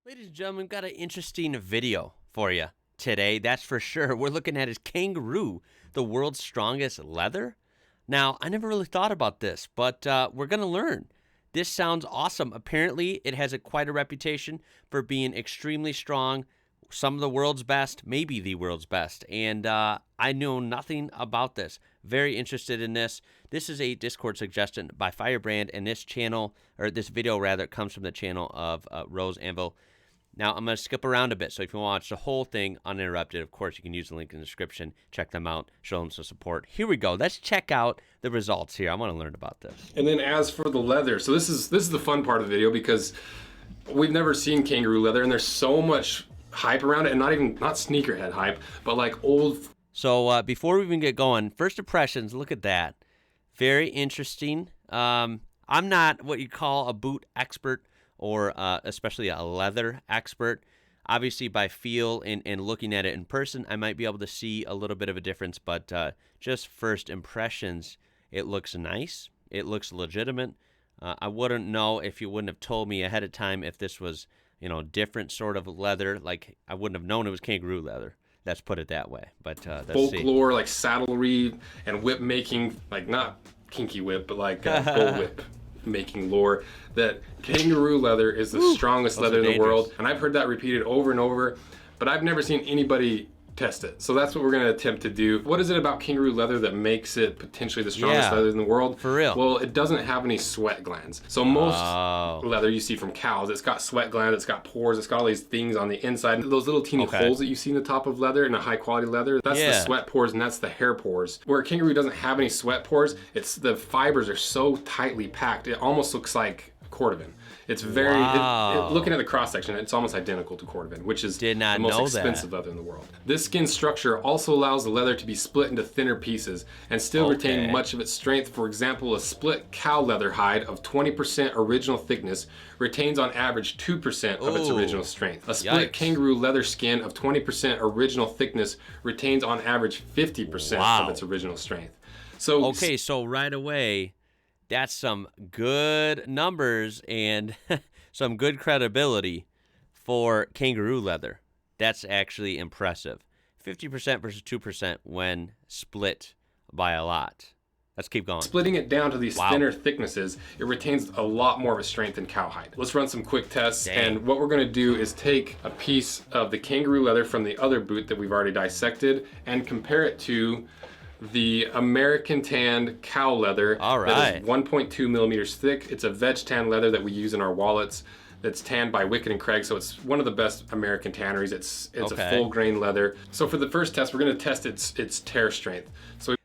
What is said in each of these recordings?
Ladies and gentlemen, got an interesting video for you today, that's for sure. We're looking at is kangaroo, the world's strongest leather? Now, I never really thought about this, but we're going to learn. This sounds awesome. Apparently, it has quite a reputation for being extremely strong, some of the world's best, maybe the world's best, and I know nothing about this. Very interested in this. This is a Discord suggestion by Firebrand, and this channel, or this video rather, comes from the channel of Rose Anvil. Now, I'm going to skip around a bit, so if you want to watch the whole thing uninterrupted, of course, you can use the link in the description. Check them out. Show them some support. Here we go. Let's check out the results here. I want to learn about this. And then as for the leather, so this is the fun part of the video because we've never seen kangaroo leather, and there's so much hype around it, and not sneakerhead hype, but like old. So before we even get going, first impressions, look at that. Very interesting. I'm not what you call a boot expert, or especially a leather expert. Obviously, by feel and looking at it in person, I might be able to see a little bit of a difference, but just first impressions, it looks nice. It looks legitimate. I wouldn't know if you wouldn't have told me ahead of time if this was, different sort of leather. Like, I wouldn't have known it was kangaroo leather. Let's put it that way. But let's folklore, like saddlery and whip making, like not kinky whip, but like bull whip making lore, that kangaroo leather is the strongest leather in the world, and I've heard that repeated over and over, but I've never seen anybody test it. So that's what we're going to attempt to do. What is it about kangaroo leather that makes it potentially the strongest leather in the world? For real. Well, it doesn't have any sweat glands. So most leather you see from cows, it's got sweat glands, it's got pores, it's got all these things on the inside. Those little teeny holes that you see in the top of leather in a high quality leather, that's the sweat pores, and that's the hair pores. Where kangaroo doesn't have any sweat pores, it's the fibers are so tightly packed, it almost looks like cordovan. It's very, looking at the cross section, it's almost identical to cordovan, which is the most expensive leather in the world. This skin structure also allows the leather to be split into thinner pieces and still retain much of its strength. For example, a split cow leather hide of 20% original thickness retains on average 2% of its original strength. A split kangaroo leather skin of 20% original thickness retains on average 50% of its original strength. So so right away, that's some good numbers and some good credibility for kangaroo leather. That's actually impressive. 50% versus 2% when split by a lot. Let's keep going. Splitting it down to these thinner thicknesses, it retains a lot more of its strength than cowhide. Let's run some quick tests. And what we're going to do is take a piece of the kangaroo leather from the other boot that we've already dissected and compare it to the American tanned cow leather that is 1.2 millimeters thick. It's a veg tan leather that we use in our wallets that's tanned by Wicked and Craig, so it's one of the best American tanneries. It's a full grain leather. So for the first test, we're going to test its tear strength. So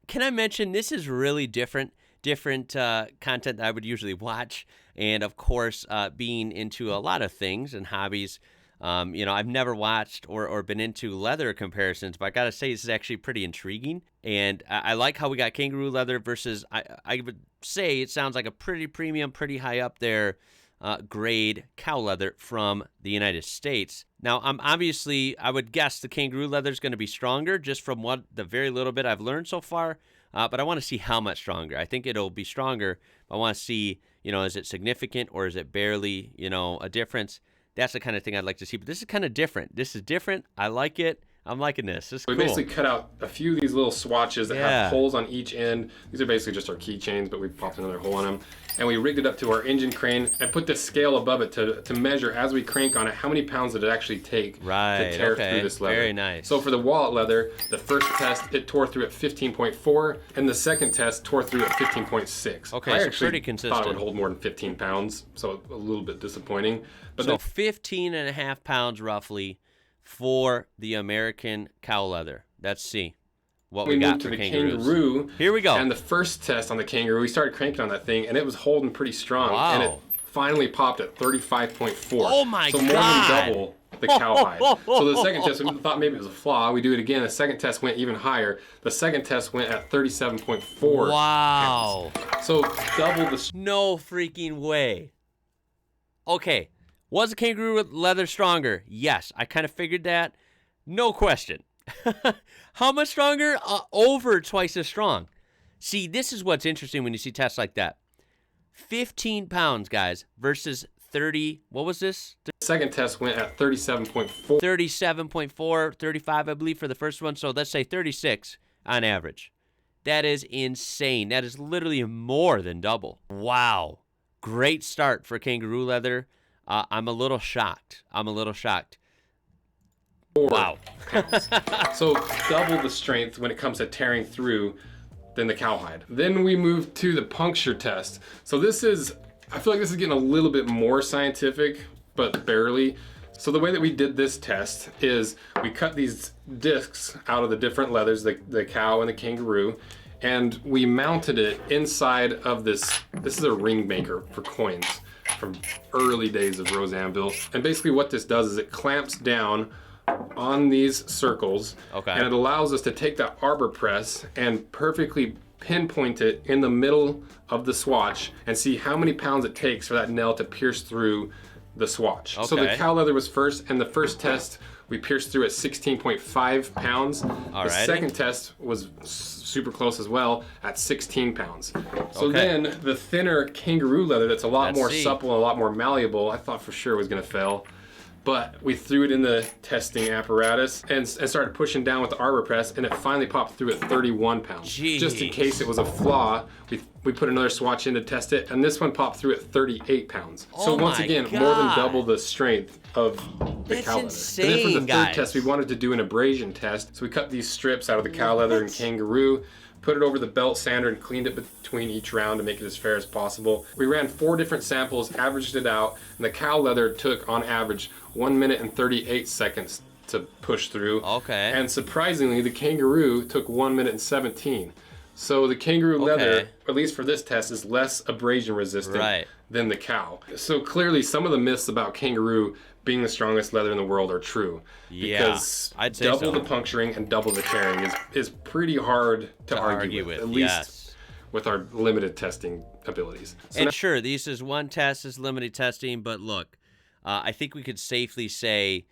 can I mention this is really different content that I would usually watch, and of course being into a lot of things and hobbies. I've never watched or been into leather comparisons, but I gotta say this is actually pretty intriguing. And I like how we got kangaroo leather versus, I would say it sounds like a pretty premium, pretty high up there grade cow leather from the United States. Now, I would guess the kangaroo leather is going to be stronger just from the very little bit I've learned so far. But I want to see how much stronger. I think it'll be stronger. I want to see, is it significant or is it barely, a difference? That's the kind of thing I'd like to see, but this is kind of different. This is different. I like it. I'm liking this. This is cool. We basically cut out a few of these little swatches that have holes on each end. These are basically just our keychains, but we popped another hole in them. And we rigged it up to our engine crane and put this scale above it to measure as we crank on it how many pounds did it actually take to tear through this leather. Very nice. So for the wallet leather, the first test, it tore through at 15.4, and the second test tore through at 15.6. Okay, I so actually pretty consistent. thought it would hold more than 15 pounds, so a little bit disappointing. But so 15 and a half pounds roughly for the American cow leather. Let's see what we got for kangaroos. Here we go. And the first test on the kangaroo, we started cranking on that thing, and it was holding pretty strong. Wow. And it finally popped at 35.4. Oh my God. So more than double the cowhide. So the second test, we thought maybe it was a flaw. We do it again. The second test went even higher. The second test went at 37.4. Wow. Pounds. So double the... No freaking way. Okay. Was the kangaroo leather stronger? Yes. I kind of figured that. No question. How much stronger? Over twice as strong. See, this is what's interesting when you see tests like that. 15 pounds, guys, versus 30, what was this? Second test went at 37.4. 37.4, 35, I believe, for the first one. So let's say 36 on average. That is insane. That is literally more than double. Wow. Great start for kangaroo leather. I'm a little shocked. Wow. Pounds. So double the strength when it comes to tearing through than the cowhide. Then we move to the puncture test. So this is, I feel like this is getting a little bit more scientific, but barely. So the way that we did this test is we cut these discs out of the different leathers, the cow and the kangaroo, and we mounted it inside of this. This is a ring maker for coins from early days of Roseanneville. And basically what this does is it clamps down on these circles, and it allows us to take that arbor press and perfectly pinpoint it in the middle of the swatch and see how many pounds it takes for that nail to pierce through the swatch. So the cow leather was first, and the first test we pierced through at 16.5 pounds. The second test was super close as well at 16 pounds. So then the thinner kangaroo leather that's a lot more supple and a lot more malleable, I thought for sure was gonna fail. But we threw it in the testing apparatus and started pushing down with the arbor press, and it finally popped through at 31 pounds. Jeez. Just in case it was a flaw, we put another swatch in to test it, and this one popped through at 38 pounds. So once again, more than double the strength of the cow leather. Insane, and then for the third guys. test, we wanted to do an abrasion test. So we cut these strips out of the cow leather and kangaroo, put it over the belt sander and cleaned it between each round to make it as fair as possible. We ran 4 different samples, averaged it out, and the cow leather took on average 1 minute and 38 seconds to push through. And surprisingly, the kangaroo took 1 minute and 17. So the kangaroo leather, at least for this test, is less abrasion resistant than the cow. So clearly some of the myths about kangaroo being the strongest leather in the world are true. Because I'd say double the puncturing and double the tearing is pretty hard to argue with, at least with our limited testing abilities. So and sure, this is one test, is limited testing, but look, I think we could safely say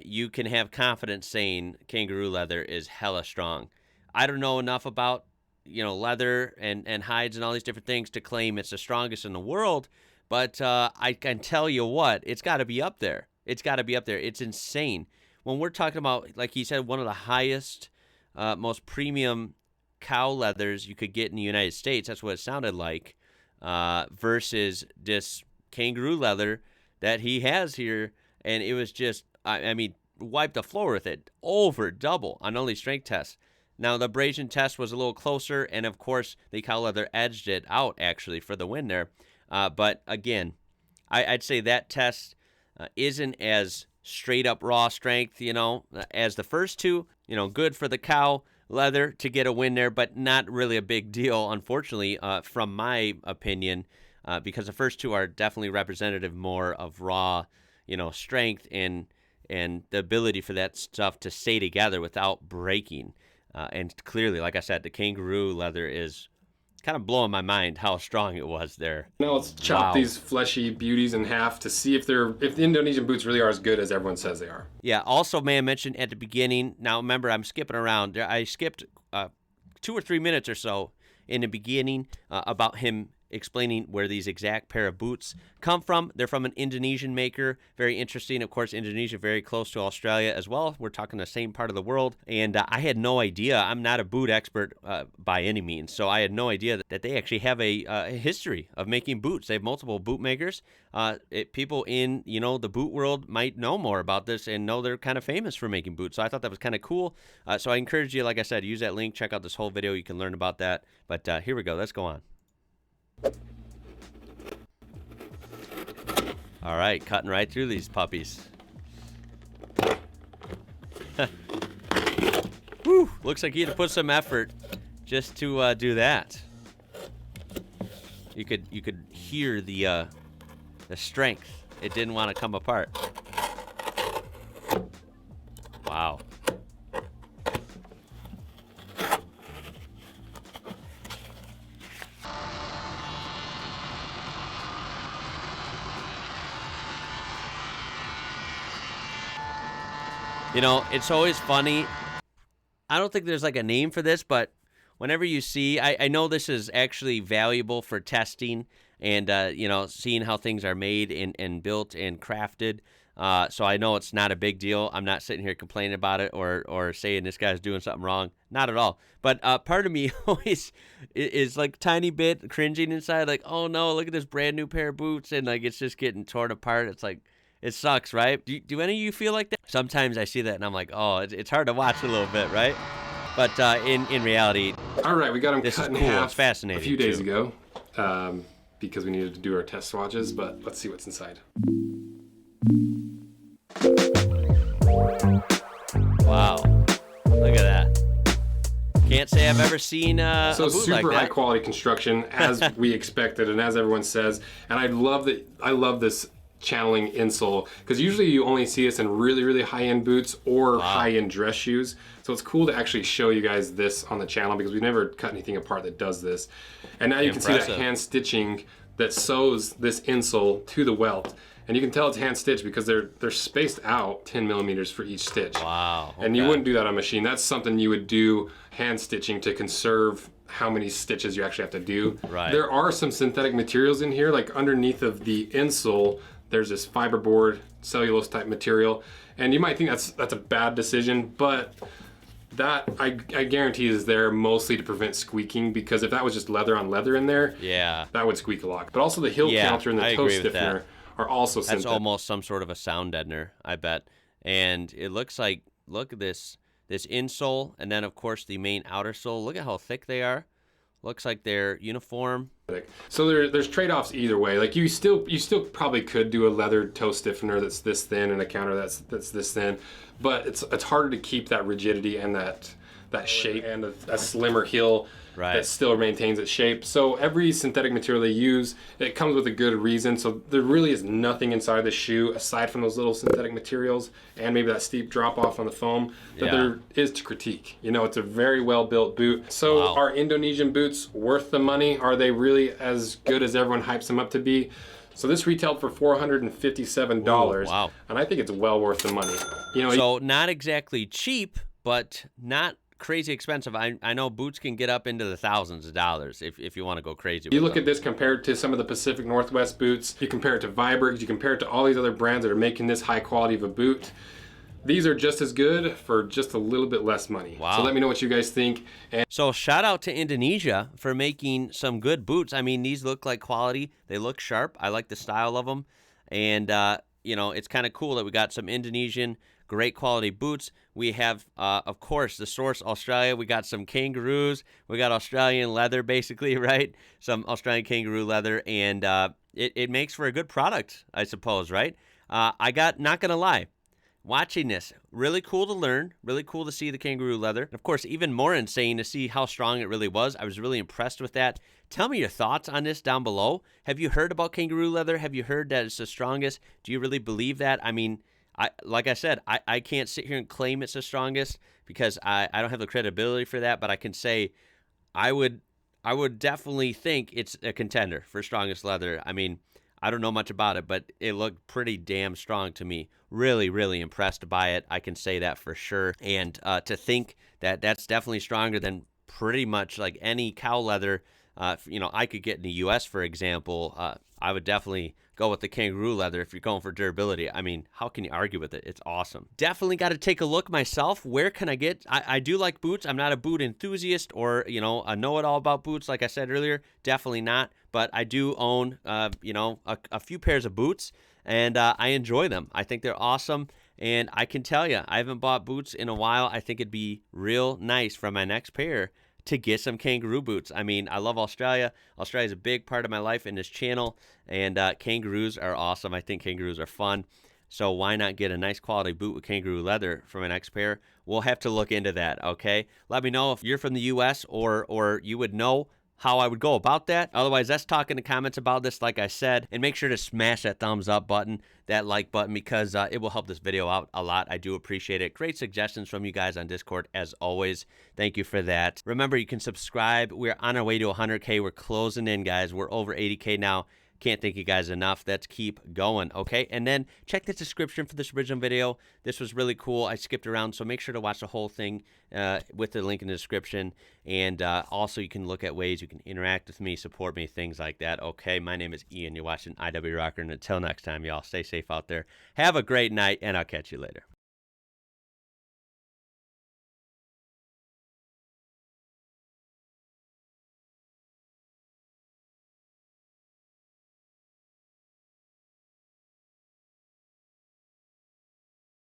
you can have confidence saying kangaroo leather is hella strong. I don't know enough about leather and hides and all these different things to claim it's the strongest in the world, but I can tell you what, it's got to be up there. It's got to be up there. It's insane. When we're talking about, like he said, one of the highest, most premium cow leathers you could get in the United States, that's what it sounded like, versus this kangaroo leather that he has here, and it was just, I mean, wiped the floor with it, over double on only strength tests. Now, the abrasion test was a little closer, and of course, the cow leather edged it out, actually, for the win there. But again, I'd say that test isn't as straight-up raw strength, as the first two. Good for the cow leather to get a win there, but not really a big deal, unfortunately, from my opinion, because the first two are definitely representative more of raw, strength and the ability for that stuff to stay together without breaking. And clearly, like I said, the kangaroo leather is kind of blowing my mind how strong it was there. Now let's chop these fleshy beauties in half to see if the Indonesian boots really are as good as everyone says they are. Yeah, also may I mention at the beginning, now remember I'm skipping around. I skipped 2 or 3 minutes or so in the beginning about him explaining where these exact pair of boots come from. They're from an Indonesian maker. Very interesting. Of course, Indonesia very close to Australia as well. We're talking the same part of the world. And I had no idea. I'm not a boot expert by any means, so I had no idea that they actually have a history of making boots. They have multiple boot makers. People in the boot world might know more about this and know they're kind of famous for making boots. So I thought that was kind of cool. So I encourage you, like I said, use that link. Check out this whole video. You can learn about that. But here we go. Let's go on. All right, cutting right through these puppies. Whew, looks like you had to put some effort just to do that. You could hear the strength. It didn't want to come apart. Wow. It's always funny. I don't think there's like a name for this, but whenever you see, I know this is actually valuable for testing and, you know, seeing how things are made and built and crafted. So I know it's not a big deal. I'm not sitting here complaining about it or saying this guy's doing something wrong. Not at all. But part of me always is like tiny bit cringing inside, like, oh no, look at this brand new pair of boots, and like it's just getting torn apart. It's like, it sucks, right? Do any of you feel like that? Sometimes I see that and I'm like, oh, it's hard to watch a little bit, right? But in reality, all right, we got them cut in half. It's fascinating. A few days ago, because we needed to do our test swatches. But let's see what's inside. Wow, look at that. Can't say I've ever seen a boot super like that. high quality construction, as we expected and as everyone says. And I love this channeling insole, because usually you only see this in really, really high-end boots or high-end dress shoes. So it's cool to actually show you guys this on the channel, because we've never cut anything apart that does this. And now you can see that hand stitching that sews this insole to the welt. And you can tell it's hand stitched because they're spaced out 10 millimeters for each stitch. Wow. Okay. And you wouldn't do that on a machine. That's something you would do hand stitching to conserve how many stitches you actually have to do. Right. There are some synthetic materials in here, like underneath of the insole, there's this fiberboard, cellulose type material. And you might think that's a bad decision, but that I guarantee is there mostly to prevent squeaking, because if that was just leather on leather in there, that would squeak a lot. But also the heel counter and the toe stiffener are also synthetic. That's almost some sort of a sound deadener, I bet. And it looks like, look at this insole, and then of course the main outer sole. Look at how thick they are. Looks like they're uniform. So there's trade-offs either way. Like you still probably could do a leather toe stiffener that's this thin and a counter that's this thin, but it's harder to keep that rigidity and that shape and a slimmer heel that still maintains its shape. So every synthetic material they use, it comes with a good reason. So there really is nothing inside the shoe aside from those little synthetic materials and maybe that steep drop off on the foam that there is to critique. You know, it's a very well built boot. So are Indonesian boots worth the money? Are they really as good as everyone hypes them up to be? So this retailed for $457. Ooh, wow. And I think it's well worth the money. You know, so not exactly cheap, but not crazy expensive. I know boots can get up into the thousands of dollars if you want to go crazy with you look them. at this compared to some of the Pacific Northwest boots, you compare it to Viberg, you compare it to all these other brands that are making this high quality of a boot. These are just as good for just a little bit less money. Wow. So let me know what you guys think. And so shout out to Indonesia for making some good boots. I mean, these look like quality. They look sharp. I like the style of them. And, you know, it's kind of cool that we got some Indonesian great quality boots. We have, of course, the source, Australia. We got some kangaroos. We got Australian leather, basically, right? Some Australian kangaroo leather. And it makes for a good product, I suppose, right? not going to lie, watching this, really cool to learn, really cool to see the kangaroo leather. Of course, even more insane to see how strong it really was. I was really impressed with that. Tell me your thoughts on this down below. Have you heard about kangaroo leather? Have you heard that it's the strongest? Do you really believe that? I mean, like I said, I can't sit here and claim it's the strongest because I don't have the credibility for that, but I can say I would definitely think it's a contender for strongest leather. I mean, I don't know much about it, but it looked pretty damn strong to me. Really, really impressed by it. I can say that for sure. And to think that that's definitely stronger than pretty much like any cow leather, I could get in the U.S., for example, I would definitely go with the kangaroo leather if you're going for durability. I mean, how can you argue with it? It's awesome. Definitely got to take a look myself. Where can I get? I do like boots. I'm not a boot enthusiast or, a know-it-all about boots, like I said earlier. Definitely not. But I do own, a few pairs of boots, and I enjoy them. I think they're awesome. And I can tell you, I haven't bought boots in a while. I think it'd be real nice for my next pair to get some kangaroo boots. I mean, I love Australia. Australia is a big part of my life in this channel, and kangaroos are awesome. I think kangaroos are fun. So why not get a nice quality boot with kangaroo leather for my next pair? We'll have to look into that, okay? Let me know if you're from the U.S. or you would know how I would go about that. Otherwise, let's talk in the comments about this, like I said. And make sure to smash that thumbs up button, that like button, because it will help this video out a lot. I do appreciate it. Great suggestions from you guys on Discord, as always. Thank you for that. Remember, you can subscribe. We're on our way to 100K. We're closing in, guys. We're over 80K now. Can't thank you guys enough. Let's keep going, okay? And then check the description for this original video. This was really cool. I skipped around, so make sure to watch the whole thing with the link in the description. And also, you can look at ways you can interact with me, support me, things like that. Okay, my name is Ian. You're watching IWrocker, and until next time, y'all, stay safe out there. Have a great night, and I'll catch you later.